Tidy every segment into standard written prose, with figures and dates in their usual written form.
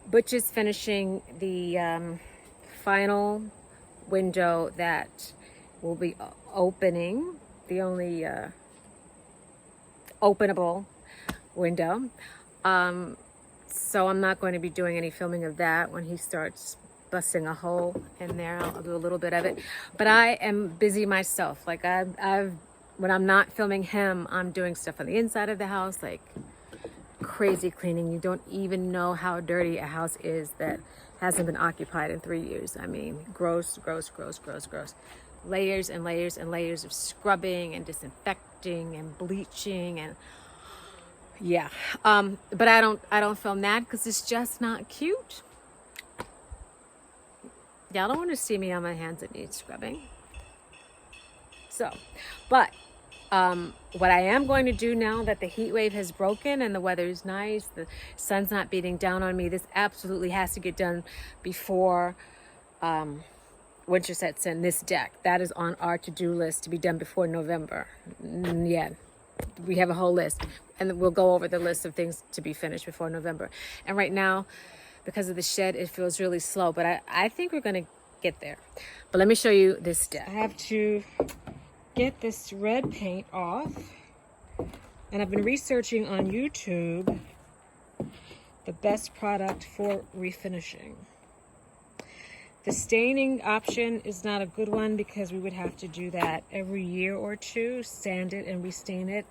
Butch is finishing the final window that will be opening, the only openable window. So I'm not going to be doing any filming of that. When he starts busting a hole in there, I'll do a little bit of it. But I am busy myself. Like I've when I'm not filming him, I'm doing stuff on the inside of the house, like crazy cleaning. You don't even know how dirty a house is that hasn't been occupied in 3 years. I mean, gross, gross, gross, gross, gross. Layers and layers and layers of scrubbing and disinfecting and bleaching and yeah. But I don't film that because it's just not cute. Y'all don't want to see me on my hands and knees scrubbing. So, but what I am going to do now that the heat wave has broken and the weather is nice, the sun's not beating down on me, this absolutely has to get done before winter sets in. This deck, that is on our to-do list to be done before November. Yeah, we have a whole list and we'll go over the list of things to be finished before November. And right now, because of the shed, it feels really slow, but I think we're going to get there. But let me show you this deck. I have to get this red paint off, and I've been researching on YouTube the best product for refinishing. The staining option is not a good one because we would have to do that every year or two, sand it and restain it.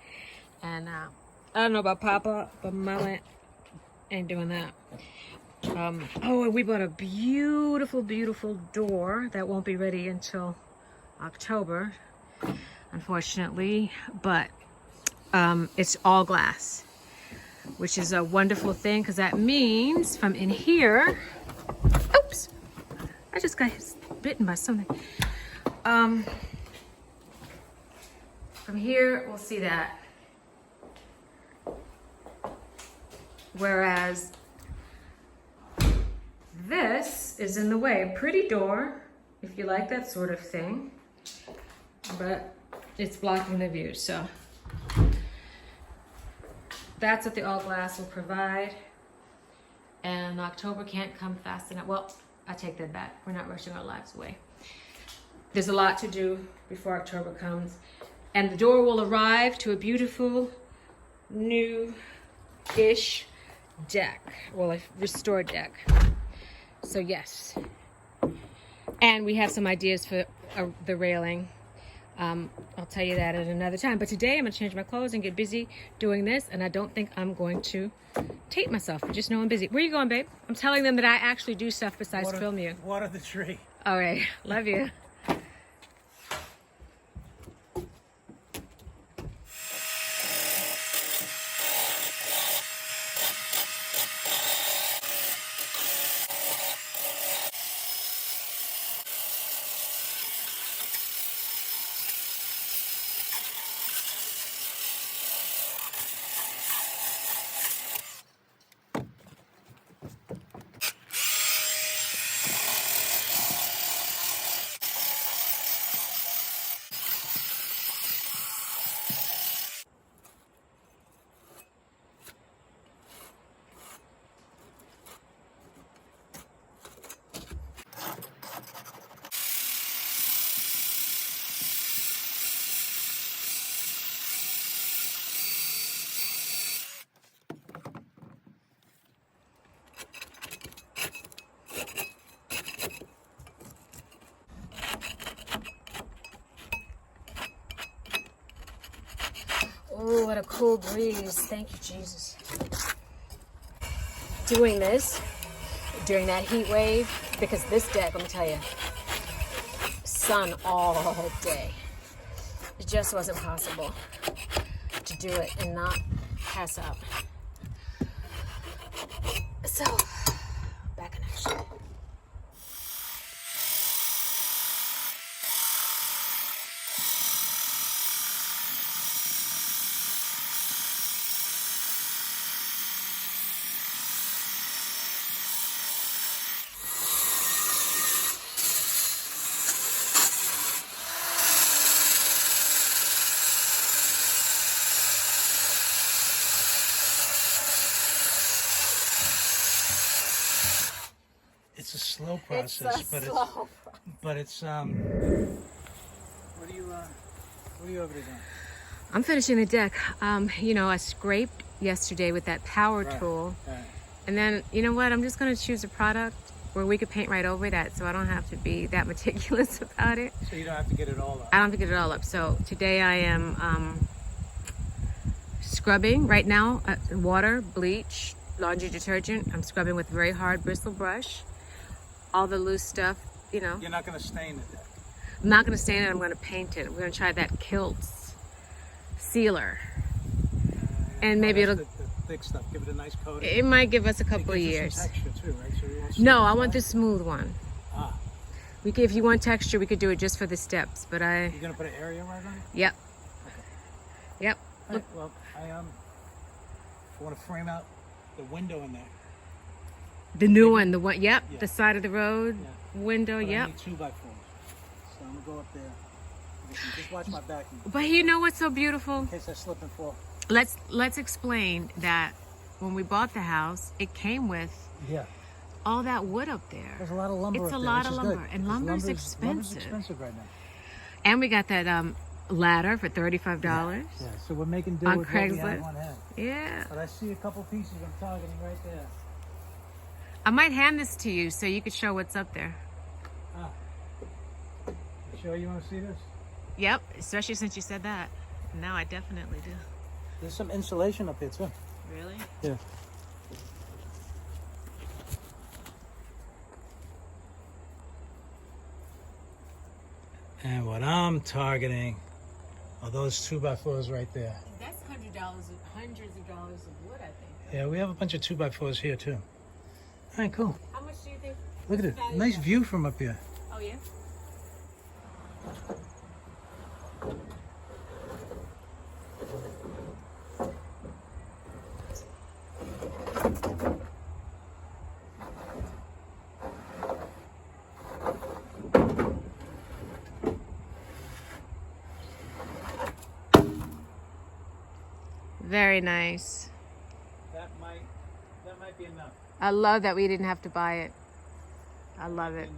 And I don't know about Papa, but Mama ain't doing that. Oh, and we bought a beautiful, beautiful door that won't be ready until October, unfortunately, but it's all glass, which is a wonderful thing because that means from in here, oops, I just got bitten by something. From here, we'll see that. Whereas this is in the way. A pretty door, if you like that sort of thing, but it's blocking the view. So that's what the all glass will provide. And October can't come fast enough. Well, I take that back. We're not rushing our lives away. There's a lot to do before October comes. And the door will arrive to a beautiful new-ish deck. Well, a restored deck. So yes. And we have some ideas for the railing. I'll tell you that at another time. But today I'm going to change my clothes and get busy doing this. And I don't think I'm going to tape myself. I just know I'm busy. Where are you going, babe? I'm telling them that I actually do stuff besides film you. Water the tree. All right. Love you. Oh, what a cool breeze. Thank you, Jesus. Doing this during that heat wave, because this deck, let me tell you, sun all day. It just wasn't possible to do it and not pass out. So, back in action. It's a slow process, but it's what are you over there doing? I'm finishing the deck. You know, I scraped yesterday with that power tool. Right. And then, you know what? I'm just going to choose a product where we could paint right over that, so I don't have to be that meticulous about it. So you don't have to get it all up. I don't have to get it all up. So today I am scrubbing right now. Water, bleach, laundry detergent. I'm scrubbing with a very hard bristle brush. All the loose stuff, you know. You're not going to stain the deck. I'm not going to stain it. I'm going to paint it. We're going to try that Kilts sealer. And maybe that's it'll... the thick stuff. Give it a nice coating. It might give us a couple of It gives you years. some texture too, right? So you want No, I want the smooth one. Ah. We could, if you want texture, we could do it just for the steps. But You're going to put an area right on it? Yep. Okay. Yep. All right, well, I want to frame out the window in there. The new one, the one, yep, Yeah. the side of the road window, But I yep. need 2x4s. So I'm going to go up there. Just watch my back But you know what's so beautiful? in case I slip and fall. Let's explain that when we bought the house, it came with all that wood up there. There's a lot of lumber It's up a there, lot which of is lumber, good, and because lumber's Lumber's expensive. expensive right now. And we got that ladder for $35. Yeah, so we're making do On with what we have Craigslist. on hand. Yeah. But I see a couple pieces I'm targeting right there. I might hand this to you so you could show what's up there. Ah. You sure you want to see this? Yep, especially since you said that. Now I definitely do. There's some insulation up here too. Really? Yeah. And what I'm targeting are those 2x4s right there. That's hundreds of dollars of wood, I think. Yeah, we have a bunch of 2x4s here too. All right, cool. How much do you think? Look at it. Nice view from up here. Oh, yeah? Very nice. That might be enough. I love that we didn't have to buy it. I love it.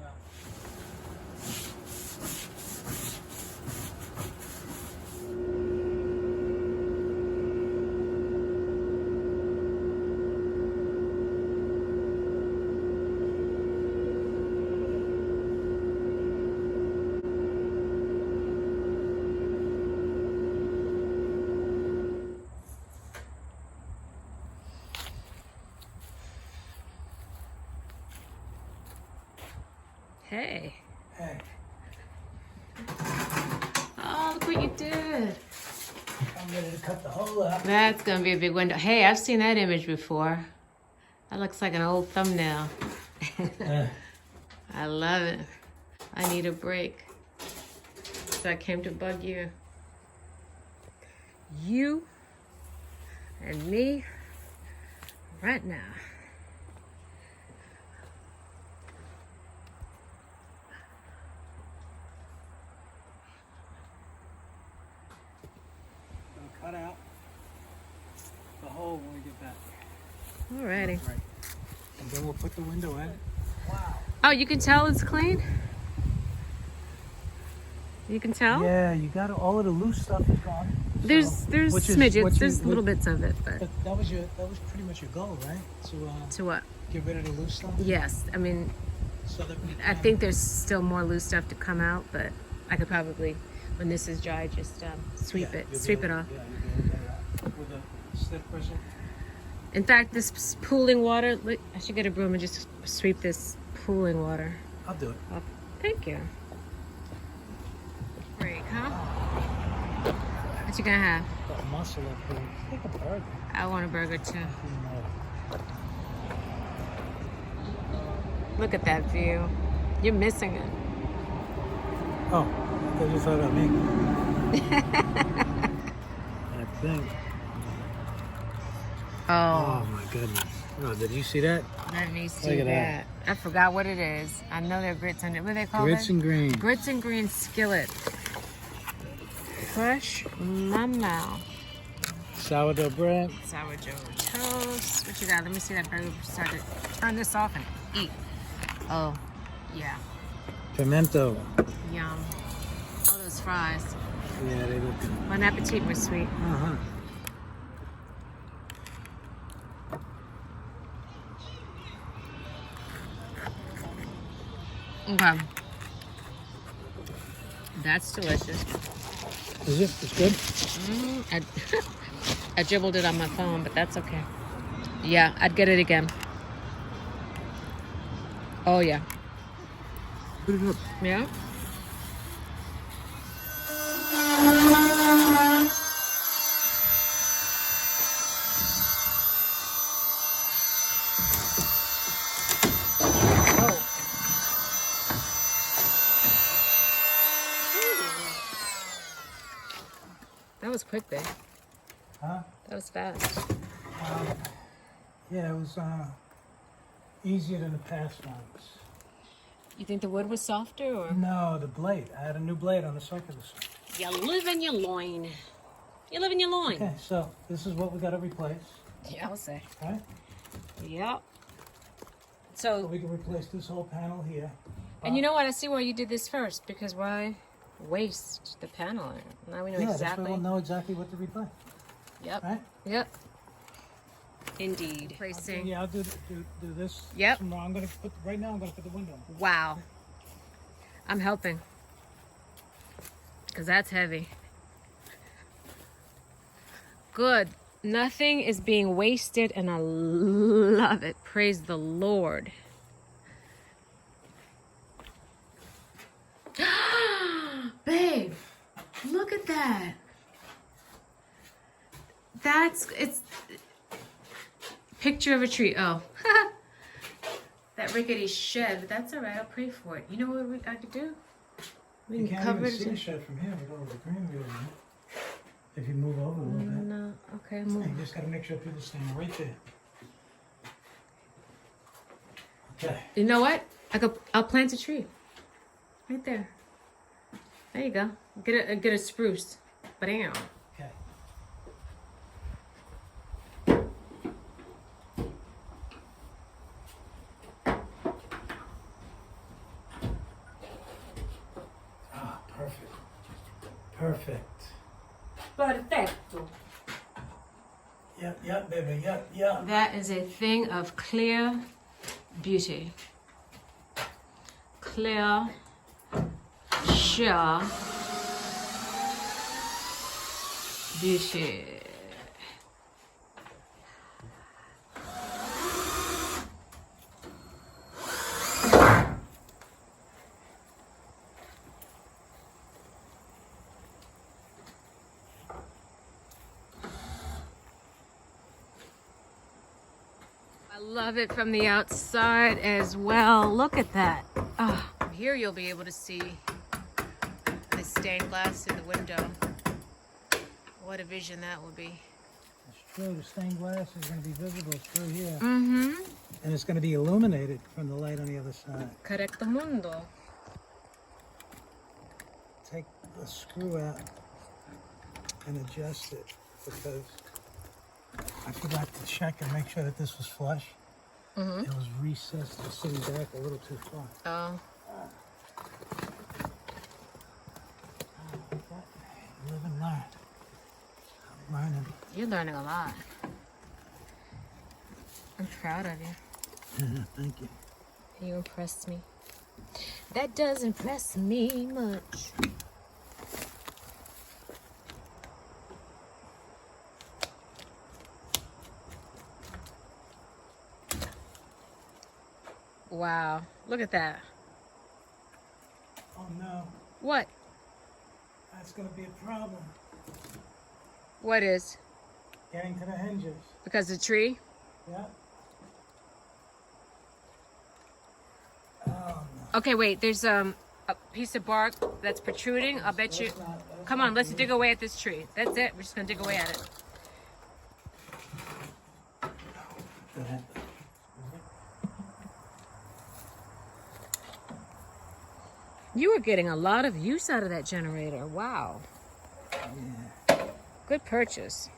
Hey. Hey, Oh, look what you did. I'm ready to cut the hole out. That's gonna be a big window. Hey, I've seen that image before. That looks like an old thumbnail. I love it. I need a break. So I came to bug you. You and me right now. Cut out the hole when we get back there. Alrighty. Right. And then we'll put the window in. Wow. Oh, you can tell it's clean? You can tell? Yeah, you got all of the loose stuff is gone. There's which is smidgets, what you- there's little bits of it, but But that was pretty much your goal, right? to what? Get rid of the loose stuff. Yes, I mean, So that we I can- think there's still more loose stuff to come out, but I could probably, when this is dry, just sweep Yeah, it, you'll be sweep it able- off. Yeah, you'll be able to get it out with a stiff bristle. In fact, this pooling water, look, I should get a broom and just sweep this pooling water. I'll do it. Up. Thank you. Break, huh? What you gonna have? Got muscle up here. Take a burger. I want a burger too. Look at that view. You're missing it. Oh, they just thought of me. I think. Oh, Oh my goodness. Oh, did you see that? let me see Look at that. that. I forgot what it is. I know they're grits under. What do they call Grits it? and green. Grits and green skillet. Fresh mama. Sourdough bread. Sourdough toast. What you got? Let me see that burger. Start to turn this off and eat. Oh, yeah. Pimento. Yum. Oh, those fries. Yeah, they look good. Bon appetit, my sweet. Uh-huh. Okay. That's delicious. Is it? It's good? I dribbled it on my phone, but that's okay. Yeah, I'd get it again. Oh, yeah. Put it up. Yeah? Oh. That was quick, babe. Huh? That was fast. Yeah, it was easier than the past ones. You think the wood was softer, or? No, the blade. I had a new blade on the circular saw. You live in your loin. You live in your loin. Okay, so this is what we got to replace. Yeah, I'll say. Right? Yep. So So, we can replace this whole panel here. and you know what? I see why you did this first, because why waste the panel? Now we know Yeah, that's exactly. why we'll know exactly what to replace. Yep. Right? Yep. Indeed. Placing. Yeah, I'll do this. Yep. Tomorrow. I'm gonna put right now. I'm gonna put the window. Wow. I'm helping. Because that's heavy. Good. Nothing is being wasted, and I love it. Praise the Lord. Babe, look at that. It's picture of a tree. Oh. That rickety shed, but that's all right. I'll pray for it. You know what I could do? We You can can't cover even it. see the shed from here with all the greenery over here. If you move over a little bit. No, okay, You move. just gotta make sure people stand right there. Okay. You know what? I'll plant a tree. Right there. There you go. Get a spruce. Bam. Okay. Ah, perfect. Perfect. Perfecto. Yep, baby, yep. That is a thing of clear beauty. Clear, sheer beauty. I love it from the outside as well. Look at that. Oh, here you'll be able to see the stained glass in the window. What a vision that will be. It's true, the stained glass is going to be visible through here. Mm-hmm. And it's going to be illuminated from the light on the other side. Correcto mundo. Take the screw out and adjust it because I forgot to check and make sure that this was flush. Mm-hmm. It was recessed or sitting back a little too far. Oh. Live and learn. I'm learning. You're learning a lot. I'm proud of you. Thank you. You impressed me. That does impress me much. Wow. Look at that. Oh no, What? that's going to be a problem. What is? Getting to the hinges. Because of the tree? Yeah. Oh no. Okay, wait. There's a piece of bark that's protruding. I'll bet you. Come on, let's dig away at this tree. That's it. We're just gonna dig away at it. Go ahead. You were getting a lot of use out of that generator. Wow. Good purchase.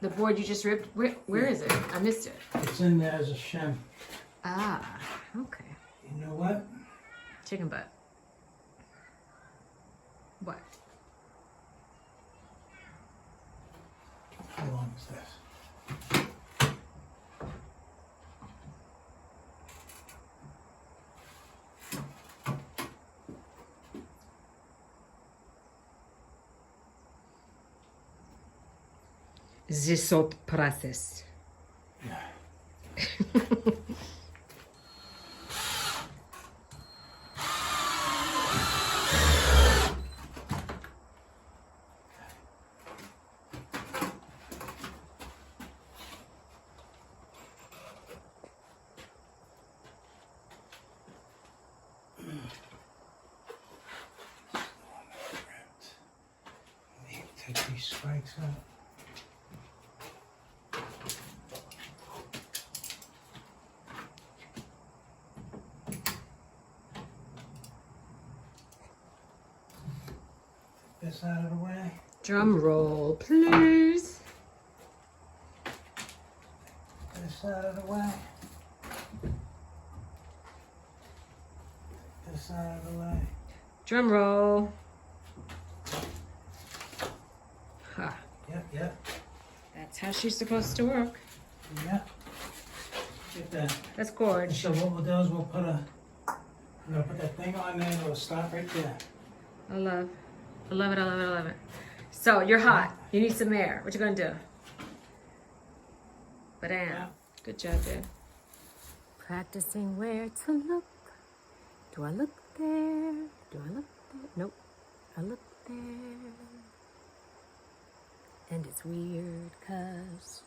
The board you just ripped? Where is it? I missed it. It's in there as a shim. Ah, okay. You know what? Chicken butt. What? How long is this? The salt process. Yeah. Take these spikes out. This out of the way. Drum roll, please. This out of the way. This out of the way. Drum roll. Ha. Yep. That's how she's supposed to work. Yep. Get that. That's gorge. So what we'll do is we're gonna put that thing on there and we'll stop right there. I love it. So you're hot. You need some air. What you gonna do? Bam. Yeah. Good job, dude. Practicing where to look. Do I look there? Do I look there? Nope. I look there. And it's weird cause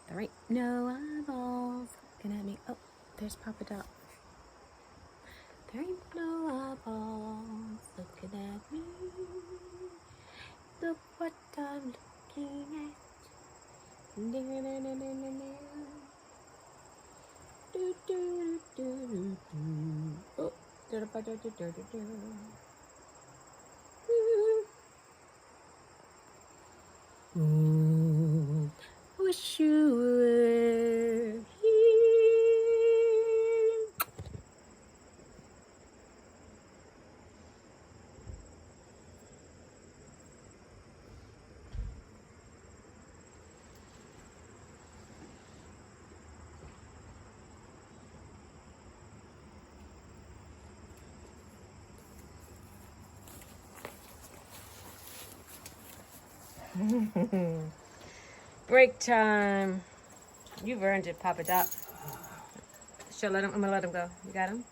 there ain't no eyeballs looking at me. Oh, there's Papa Doc. There ain't no eyeballs looking at me. Look what I'm looking at. Do do do do do. Oh, do do do do do do. Wish you were here. Break time. You've earned it, Papa Doc. I'm gonna let him go. You got him?